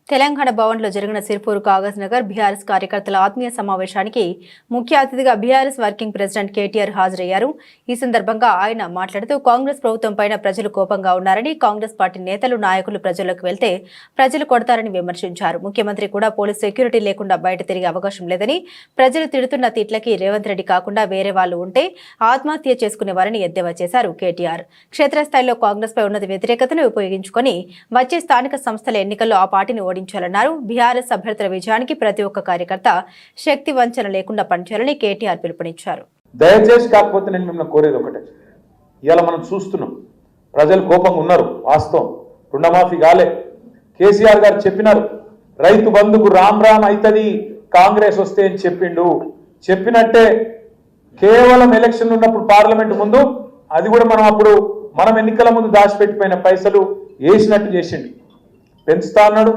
తెలంగాణ భవన్లో జరిగిన సిర్పూర్ కాగజ్ నగర్ బీఆర్ఎస్ కార్యకర్తల ఆత్మీయ సమావేశానికి ముఖ్య అతిథిగా బీఆర్ఎస్ వర్కింగ్ ప్రెసిడెంట్ కేటీఆర్ హాజరయ్యారు. ఈ సందర్భంగా ఆయన మాట్లాడుతూ కాంగ్రెస్ ప్రభుత్వం పైన ప్రజలు కోపంగా ఉన్నారని, కాంగ్రెస్ పార్టీ నేతలు నాయకులు ప్రజలకు వెళ్తే ప్రజలు కొడతారని విమర్శించారు. ముఖ్యమంత్రి కూడా పోలీస్ సెక్యూరిటీ లేకుండా బయట తిరిగే అవకాశం లేదని, ప్రజలు తిడుతున్న తిట్లకి రేవంత్ రెడ్డి కాకుండా వేరే వాళ్ళు ఉంటే ఆత్మహత్య చేసుకునేవారని ఎద్దేవా చేశారు కేటీఆర్. క్షేత్రస్థాయిలో కాంగ్రెస్ పై ఉన్నత వ్యతిరేకతను ఉపయోగించుకొని వచ్చే స్థానిక సంస్థల ఎన్నికల్లో ఆ పార్టీని ఓడించాలన్నారు. బీఆర్ఎస్ అభ్యర్థుల విజయానికి ప్రతి ఒక్క కార్యకర్త శక్తి వంచన లేకుండా పనిచేయాలని కేటీఆర్ పిలుపునిచ్చారు. దయచేసి కాకపోతే నేను మిమ్మల్ని కోరేది ఒకటే, ఇవాళ మనం చూస్తున్నాం ప్రజలు కోపంగా ఉన్నారు. వాస్తవం, రుణమాఫీ కాలే, కేసీఆర్ గారు చెప్పినారు రైతు బంధుకు రామ్ రామ్ అవుతుంది కాంగ్రెస్ వస్తే అని చెప్పిండు. చెప్పినట్టే కేవలం ఎలక్షన్ ఉన్నప్పుడు పార్లమెంట్ ముందు అది కూడా మనం ఎన్నికల ముందు దాచిపెట్టిపోయిన పైసలు వేసినట్టు చేసిండు. పెంచుతా అన్నాడు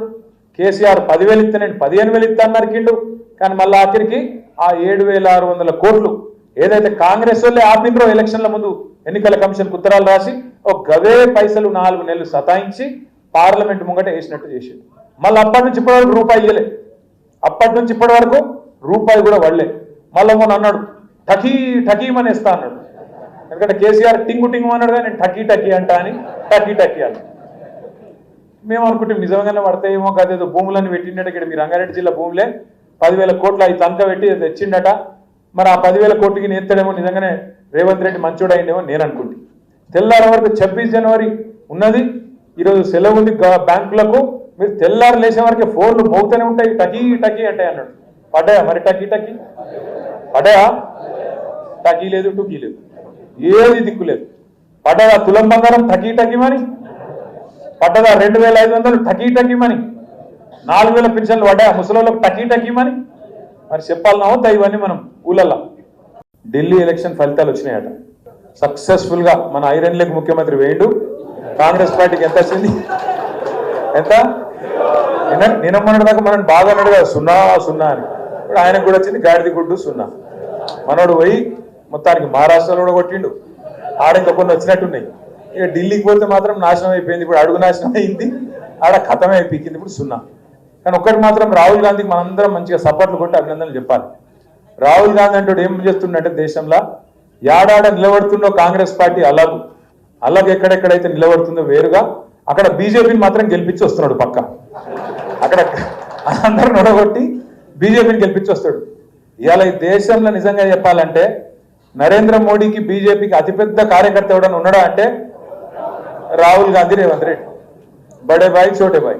కేసీఆర్, 10,000 ఇస్తే నేను 15,000 ఇస్తా అన్నారు. కానీ మళ్ళీ ఆఖరికి ఆ 7,600 కోట్లు ఏదైతే కాంగ్రెస్ వాళ్ళే ఆపినరో ఎలక్షన్ల ముందు ఎన్నికల కమిషన్కు ఉత్తరాలు రాసి ఒక గవే పైసలు 4 నెలలు సతాయించి పార్లమెంట్ ముంగట వేసినట్టు చేసిండు. మళ్ళీ అప్పటి నుంచి ఇప్పటి వరకు రూపాయి ఇయ్యలే, అప్పటి నుంచి ఇప్పటి వరకు రూపాయి కూడా వడలే. మళ్ళీ మొన్న అన్నాడు టకీ టకీమని ఇస్తా అన్నాడు. ఎందుకంటే కేసీఆర్ టింగు టింగు అన్నాడు కానీ నేను టకీ టకీ అంటా అని టకీ టకీ అన్నాడు. మేము అనుకుంటాం నిజంగానే పడతాయేమో, కాదేదో భూములను పెట్టిండట. ఇక్కడ మీ రంగారెడ్డి జిల్లా భూములే 10,000 కోట్లు అవి తనక పెట్టి తెచ్చిండట. మరి ఆ 10,000 కోట్లకి నేర్తాడేమో, నిజంగానే రేవంత్ రెడ్డి మంచోడు అయిందేమో నేను అనుకుంటే. తెల్లారి వరకు 26 జనవరి ఉన్నది, ఈరోజు సెలవు ఉంది బ్యాంకులకు. మీరు తెల్లారు లేచే వరకే ఫోన్లు మోగుతూనే ఉంటాయి, టకీ టకీ అంటే అన్నాడు. పడ్డాయా మరి టకీ టకీ? పడ్డాయా? టకీ లేదు, టుకీ లేదు, ఏది దిక్కు లేదు. పడ్డదా తులం బంగారం టకీ టకీమని? పడ్డదా 2,500 టకీ టకీమని? 4,000 పెన్షన్లు పడ్డాయా ముసలోళ్ళకు టకీ టకీమని? మరి చెప్పాలన్నా వద్దా ఇవన్నీ మనం ఊళ్ళల్లో? ఢిల్లీ ఎలక్షన్ ఫలితాలు వచ్చినాయట. సక్సెస్ఫుల్ గా మన ఐరన్ లెగ్ ముఖ్యమంత్రి వేయండు. కాంగ్రెస్ పార్టీకి ఎంత వచ్చింది? ఎంత? నిన్నమ్మన్నటి దాకా మనం బాగా అన్నాడు కదా 0-0 అని. ఇప్పుడు ఆయనకు కూడా వచ్చింది గాడిది గుడ్డు 0. మనోడు పోయి మొత్తానికి మహారాష్ట్రలో కూడా కొట్టిండు. ఆడ ఇంకా కొన్ని వచ్చినట్టున్నాయి. ఇక ఢిల్లీకి పోతే మాత్రం నాశనం అయిపోయింది. ఇప్పుడు అడుగు నాశనం అయింది, ఆడ ఖతమే అయిపోయింది. ఇప్పుడు 0. కానీ ఒక్కటి మాత్రం రాహుల్ గాంధీకి మనందరం మంచిగా సపోర్ట్లు కొట్టి అభినందనలు చెప్పాలి. రాహుల్ గాంధీ అంటే ఏం చేస్తుండే దేశంలో యాడాడ నిలబడుతుండో కాంగ్రెస్ పార్టీ అలాగే ఎక్కడెక్కడైతే నిలబడుతుందో వేరుగా అక్కడ బీజేపీని మాత్రం గెలిపించి వస్తున్నాడు. పక్క అక్కడ అందరూ నొడగొట్టి బీజేపీని గెలిపించి వస్తాడు. ఇవాళ ఈ దేశంలో నిజంగా చెప్పాలంటే నరేంద్ర మోడీకి బీజేపీకి అతిపెద్ద కార్యకర్త ఎవడన్నా ఉన్నాడా అంటే రాహుల్ గాంధీ, రేవంత్ రెడ్డి. బడే బాయ్ చోటే బాయ్.